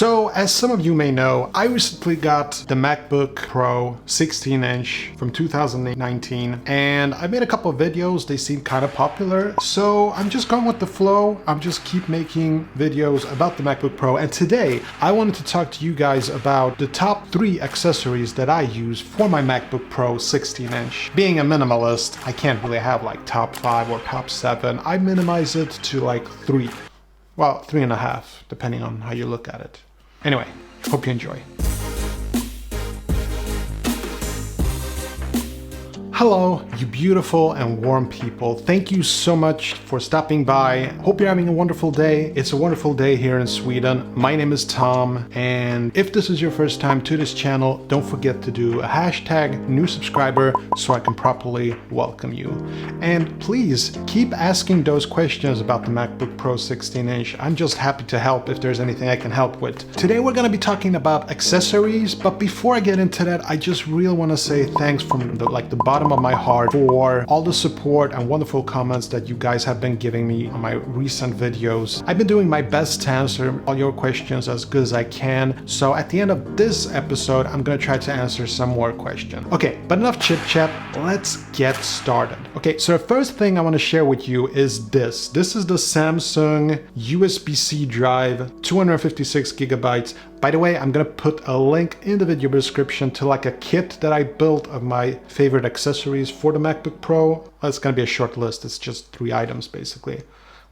So, as some of you may know, I recently got the MacBook Pro 16-inch from 2019, and I made a couple of videos. They seem kind of popular, so I'm just going with the flow. I'm just keep making videos about the MacBook Pro, and today I wanted to talk to you guys about the top 3 accessories that I use for my MacBook Pro 16-inch. Being a minimalist, I can't really have like top 5 or top 7. I minimize it to like 3. Well, 3.5, depending on how you look at it. Anyway, hope you enjoy. Hello, you beautiful and warm people. Thank you so much for stopping by. Hope you're having a wonderful day. It's a wonderful day here in Sweden. My name is Tom, and if this is your first time to this channel, don't forget to do a hashtag new subscriber so I can properly welcome you. And please keep asking those questions about the MacBook Pro 16-inch. I'm just happy to help if there's anything I can help with. Today we're going to be talking about accessories, but before I get into that, I just really want to say thanks from the bottom of my heart for all the support and wonderful comments that you guys have been giving me on my recent videos. I've been doing my best to answer all your questions as good as I can, so at the end of this episode I'm gonna try to answer some more questions. Okay, but enough chit chat, let's get started. Okay, so the first thing I want to share with you is this. This is the Samsung USB-C drive, 256 gigabytes. By the way, I'm gonna put a link in the video description to like a kit that I built of my favorite accessories for the MacBook Pro. Well, it's gonna be a short list, it's just 3 items basically.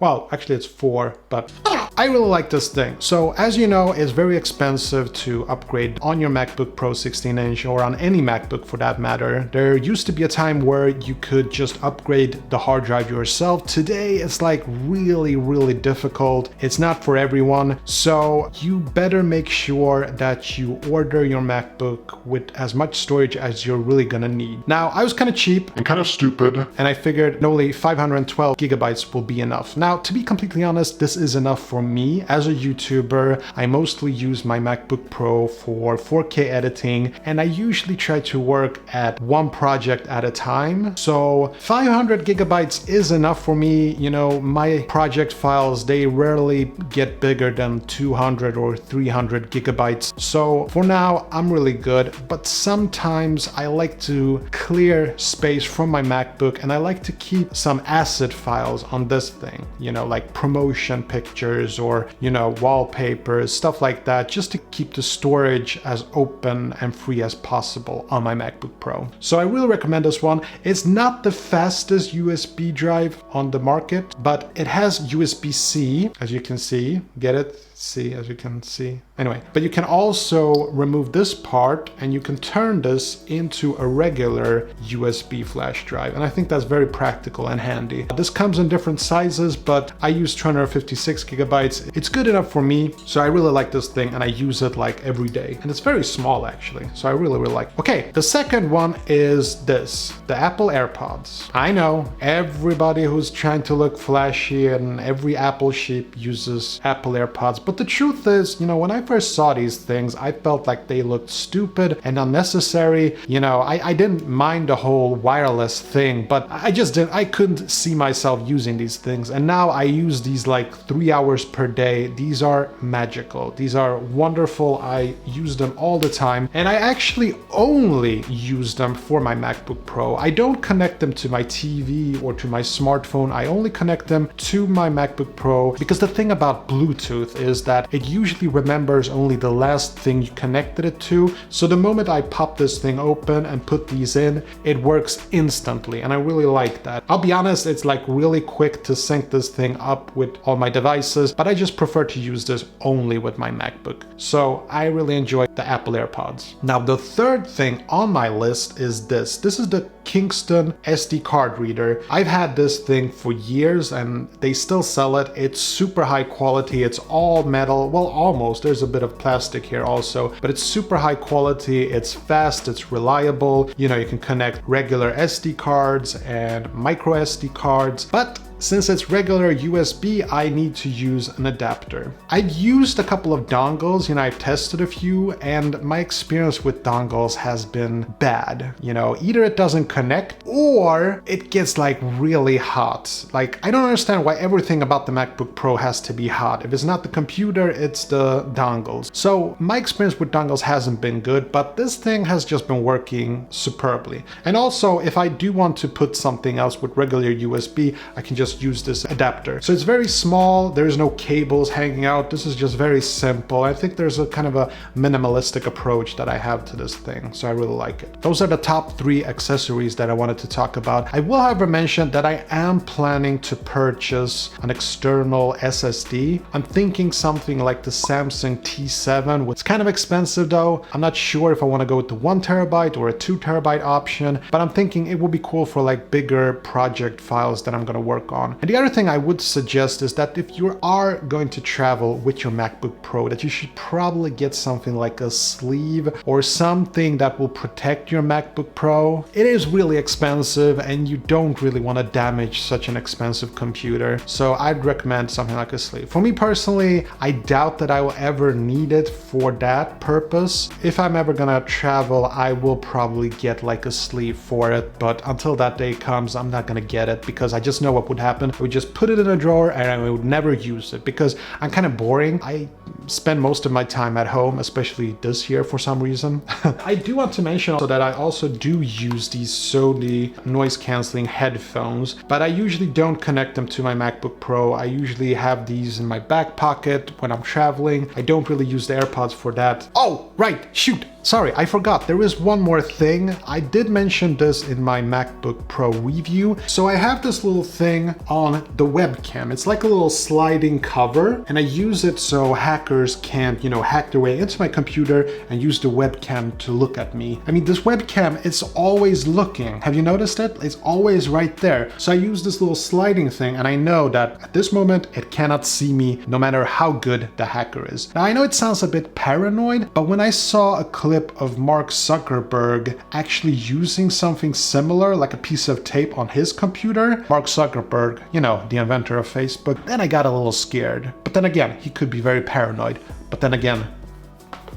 Well, actually it's 4, but I really like this thing. So as you know, it's very expensive to upgrade on your MacBook Pro 16-inch or on any MacBook for that matter. There used to be a time where you could just upgrade the hard drive yourself. Today, it's like really difficult. It's not for everyone. So you better make sure that you order your MacBook with as much storage as you're really gonna need. Now, I was kind of cheap and kind of stupid, and I figured only 512 gigabytes will be enough. Now, to be completely honest, this is enough for me. As a YouTuber, I mostly use my MacBook Pro for 4K editing, and I usually try to work at one project at a time. So 500 gigabytes is enough for me. You know, my project files, they rarely get bigger than 200 or 300 gigabytes. So for now, I'm really good, but sometimes I like to clear space from my MacBook, and I like to keep some asset files on this thing. You know, like promotion pictures or, you know, wallpapers, stuff like that, just to keep the storage as open and free as possible on my MacBook Pro. So I really recommend this one. It's not the fastest USB drive on the market, but it has USB-C, as you can see. Get it? See, as you can see. Anyway, but you can also remove this part and you can turn this into a regular USB flash drive. And I think that's very practical and handy. This comes in different sizes, but I use 256 gigabytes. It's good enough for me. So I really like this thing and I use it like every day. And it's very small actually. So I really like it. Okay, the second one is this, the Apple AirPods. I know everybody who's trying to look flashy and every Apple sheep uses Apple AirPods. But the truth is, you know, when I first saw these things, I felt like they looked stupid and unnecessary. You know, I didn't mind the whole wireless thing, but I couldn't see myself using these things. And now I use these like 3 hours per day. These are magical. These are wonderful. I use them all the time. And I actually only use them for my MacBook Pro. I don't connect them to my TV or to my smartphone. I only connect them to my MacBook Pro because the thing about Bluetooth is that it usually remembers only the last thing you connected it to. So the moment I pop this thing open and put these in, it works instantly, and I really like that. I'll be honest, it's like really quick to sync this thing up with all my devices, but I just prefer to use this only with my MacBook. So I really enjoy the Apple AirPods. Now the third thing on my list is this. This is the Kingston SD card reader. I've had this thing for years and they still sell it. It's super high quality. It's all metal. Well, almost. There's a bit of plastic here also, but it's super high quality. It's fast. It's reliable. You know, you can connect regular SD cards and micro SD cards, but since it's regular USB, I need to use an adapter. I've used a couple of dongles, I've tested a few, and my experience with dongles has been bad. Either it doesn't connect or it gets like really hot. Like, I don't understand why everything about the MacBook Pro has to be hot. If it's not the computer, it's the dongles. So my experience with dongles hasn't been good, but this thing has just been working superbly. And also, if I do want to put something else with regular USB, I can just use this adapter. So it's very small, there's no cables hanging out. This is just very simple. I think there's a kind of a minimalistic approach that I have to this thing, so I really like it. Those are the top 3 accessories that I wanted to talk about. I will, however, mention that I am planning to purchase an external SSD. I'm thinking something like the Samsung T7. It's kind of expensive though. I'm not sure if I want to go with the 1 terabyte or a 2 terabyte option, but I'm thinking it will be cool for like bigger project files that I'm going to work on. And the other thing I would suggest is that if you are going to travel with your MacBook Pro, that you should probably get something like a sleeve or something that will protect your MacBook Pro. It is really expensive and you don't really want to damage such an expensive computer, so I'd recommend something like a sleeve. For me personally, I doubt that I will ever need it for that purpose. If I'm ever gonna travel, I will probably get like a sleeve for it, but until that day comes, I'm not gonna get it because I just know what would happen. I would just put it in a drawer and I would never use it because I'm kind of boring. I spend most of my time at home, especially this year for some reason. I do want to mention also that I also do use these Sony noise cancelling headphones, but I usually don't connect them to my MacBook Pro. I usually have these in my back pocket when I'm traveling. I don't really use the AirPods for that. Oh, right, shoot. Sorry, I forgot. There is one more thing. I did mention this in my MacBook Pro review. So I have this little thing on the webcam. It's like a little sliding cover, and I use it so hackers can't, hack their way into my computer and use the webcam to look at me. I mean, this webcam, it's always looking. Have you noticed it? It's always right there. So I use this little sliding thing, and I know that at this moment, it cannot see me no matter how good the hacker is. Now, I know it sounds a bit paranoid, but when I saw a clip of Mark Zuckerberg actually using something similar, like a piece of tape on his computer, Mark Zuckerberg, the inventor of Facebook, then I got a little scared. But then again, he could be very paranoid. But then again,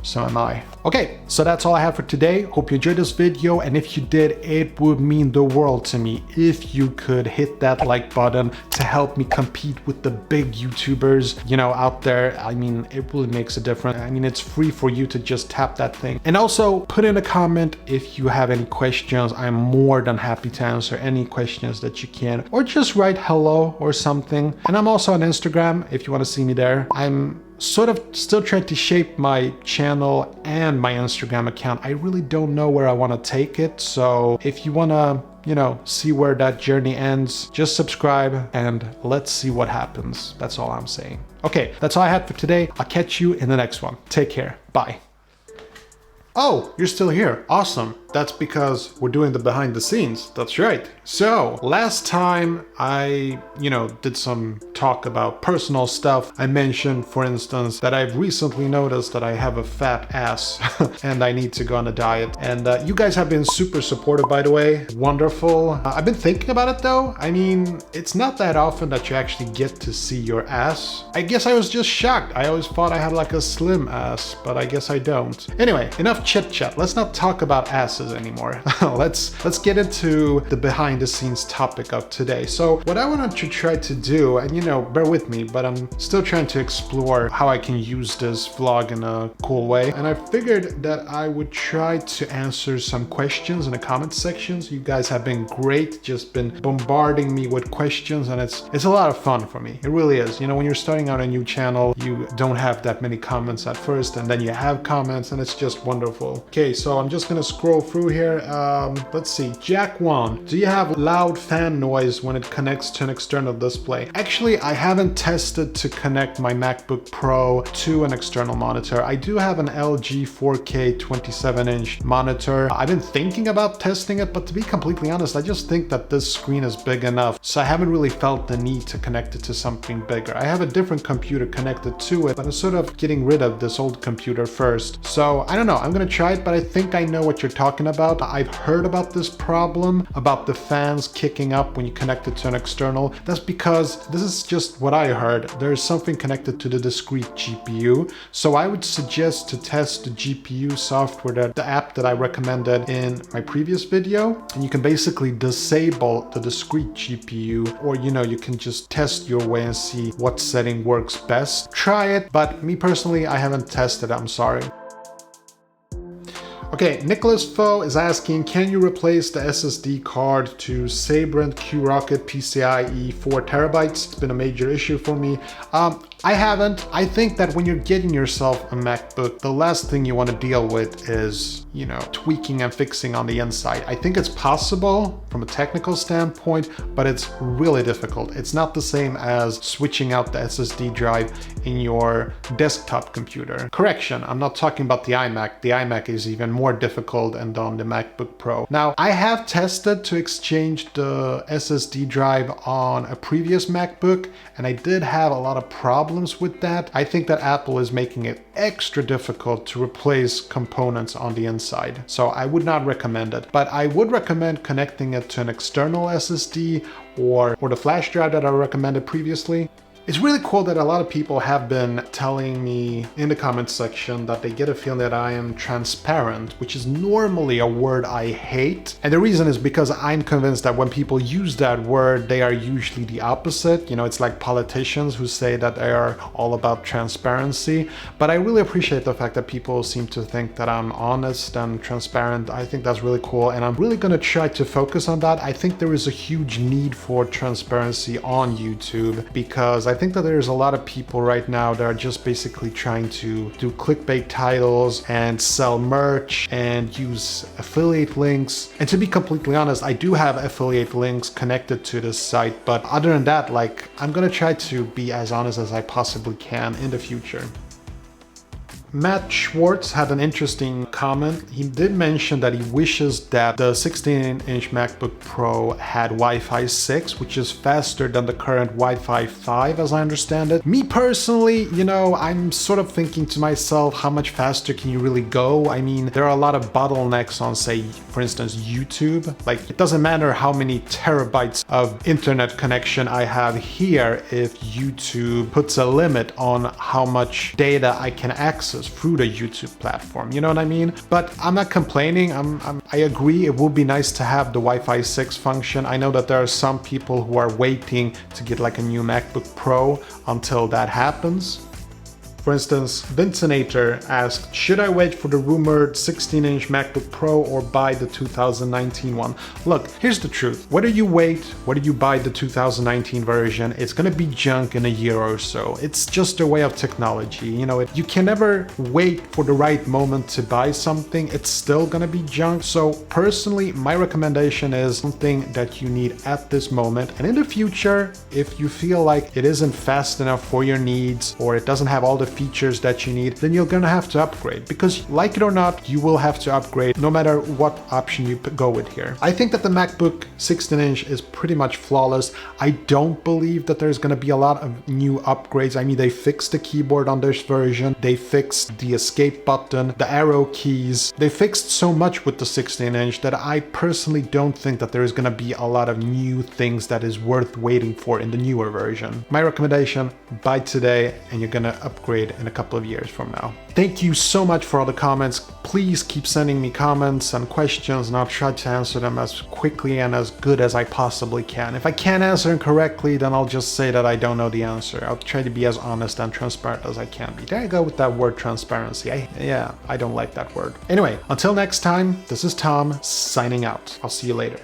so am I. Okay, so that's all I have for today. Hope you enjoyed this video, and if you did, it would mean the world to me if you could hit that like button to help me compete with the big YouTubers, out there. I mean, it really makes a difference. I mean, it's free for you to just tap that thing. And also put in a comment if you have any questions. I'm more than happy to answer any questions that you can, or just write hello or something. And I'm also on Instagram if you want to see me there. I'm sort of still trying to shape my channel and my Instagram account. I really don't know where I want to take it. So if you want to, see where that journey ends, just subscribe and let's see what happens. That's all I'm saying. Okay, that's all I had for today. I'll catch you in the next one. Take care. Bye. Oh, you're still here. Awesome. That's because we're doing the behind the scenes. That's right. So last time I, did some talk about personal stuff. I mentioned, for instance, that I've recently noticed that I have a fat ass and I need to go on a diet. And you guys have been super supportive, by the way. Wonderful. I've been thinking about it though. I mean, it's not that often that you actually get to see your ass. I guess I was just shocked. I always thought I had like a slim ass, but I guess I don't. Anyway, enough chit chat. Let's not talk about asses anymore. Let's get into the behind the scenes topic of today. So what I wanted to try to do, and bear with me, but I'm still trying to explore how I can use this vlog in a cool way. And I figured that I would try to answer some questions in the comment sections. You guys have been great, just been bombarding me with questions, and it's a lot of fun for me. It really is. When you're starting out a new channel, you don't have that many comments at first, and then you have comments, and it's just wonderful. Okay, so I'm just gonna scroll through here. Let's see. Jack Wan, do you have loud fan noise when it connects to an external display? Actually, I haven't tested to connect my MacBook Pro to an external monitor. I do have an LG 4K 27-inch monitor. I've been thinking about testing it, but to be completely honest, I just think that this screen is big enough, so I haven't really felt the need to connect it to something bigger. I have a different computer connected to it, but I'm sort of getting rid of this old computer first. So I don't know. I'm gonna gonna try it, but I think I know what you're talking about. I've heard about this problem, about the fans kicking up when you connect it to an external. That's because, this is just what I heard, there's something connected to the discrete GPU. So I would suggest to test the GPU software, the app that I recommended in my previous video. And you can basically disable the discrete GPU, or you can just test your way and see what setting works best. Try it, but me personally, I haven't tested it, I'm sorry. Okay, Nicholas Foe is asking, can you replace the SSD card to Sabrent QRocket PCIe 4 terabytes? It's been a major issue for me. I haven't. I think that when you're getting yourself a MacBook, the last thing you want to deal with is, tweaking and fixing on the inside. I think it's possible from a technical standpoint, but it's really difficult. It's not the same as switching out the SSD drive in your desktop computer. Correction, I'm not talking about the iMac. The iMac is even more difficult, and on the MacBook Pro. Now, I have tested to exchange the SSD drive on a previous MacBook, and I did have a lot of problems with that. I think that Apple is making it extra difficult to replace components on the inside. So I would not recommend it, but I would recommend connecting it to an external SSD or the flash drive that I recommended previously. It's really cool that a lot of people have been telling me in the comments section that they get a feeling that I am transparent, which is normally a word I hate. And the reason is because I'm convinced that when people use that word, they are usually the opposite. It's like politicians who say that they are all about transparency. But I really appreciate the fact that people seem to think that I'm honest and transparent. I think that's really cool, and I'm really gonna try to focus on that. I think there is a huge need for transparency on YouTube, because I think that there's a lot of people right now that are just basically trying to do clickbait titles and sell merch and use affiliate links. And to be completely honest, I do have affiliate links connected to this site, but other than that, I'm gonna try to be as honest as I possibly can in the future. Matt Schwartz had an interesting comment. He did mention that he wishes that the 16-inch MacBook Pro had Wi-Fi 6, which is faster than the current Wi-Fi 5, as I understand it. Me personally, I'm sort of thinking to myself, how much faster can you really go? I mean, there are a lot of bottlenecks on, say, for instance, YouTube. It doesn't matter how many terabytes of internet connection I have here if YouTube puts a limit on how much data I can access through the YouTube platform, you know what I mean? But I'm not complaining. I agree it would be nice to have the Wi-Fi 6 function. I know that there are some people who are waiting to get a new MacBook Pro until that happens. For instance, Vincinator asked, should I wait for the rumored 16-inch MacBook Pro or buy the 2019 one? Look, here's the truth. Whether you wait, whether you buy the 2019 version, it's gonna be junk in a year or so. It's just a way of technology. You can never wait for the right moment to buy something. It's still gonna be junk. So personally, my recommendation is something that you need at this moment. And in the future, if you feel like it isn't fast enough for your needs, or it doesn't have all the features that you need, then you're gonna have to upgrade, because like it or not, you will have to upgrade no matter what option you go with here. I think that the MacBook 16-inch is pretty much flawless. I don't believe that there's gonna be a lot of new upgrades. I mean, they fixed the keyboard on this version, they fixed the escape button, the arrow keys, they fixed so much with the 16-inch that I personally don't think that there is gonna be a lot of new things that is worth waiting for in the newer version. My recommendation, buy today and you're gonna upgrade in a couple of years from now. Thank you so much for all the comments. Please keep sending me comments and questions, and I'll try to answer them as quickly and as good as I possibly can. If I can't answer them correctly, then I'll just say that I don't know the answer. I'll try to be as honest and transparent as I can be. There I go with that word transparency. I don't like that word. Anyway, until next time, this is Tom signing out. I'll see you later.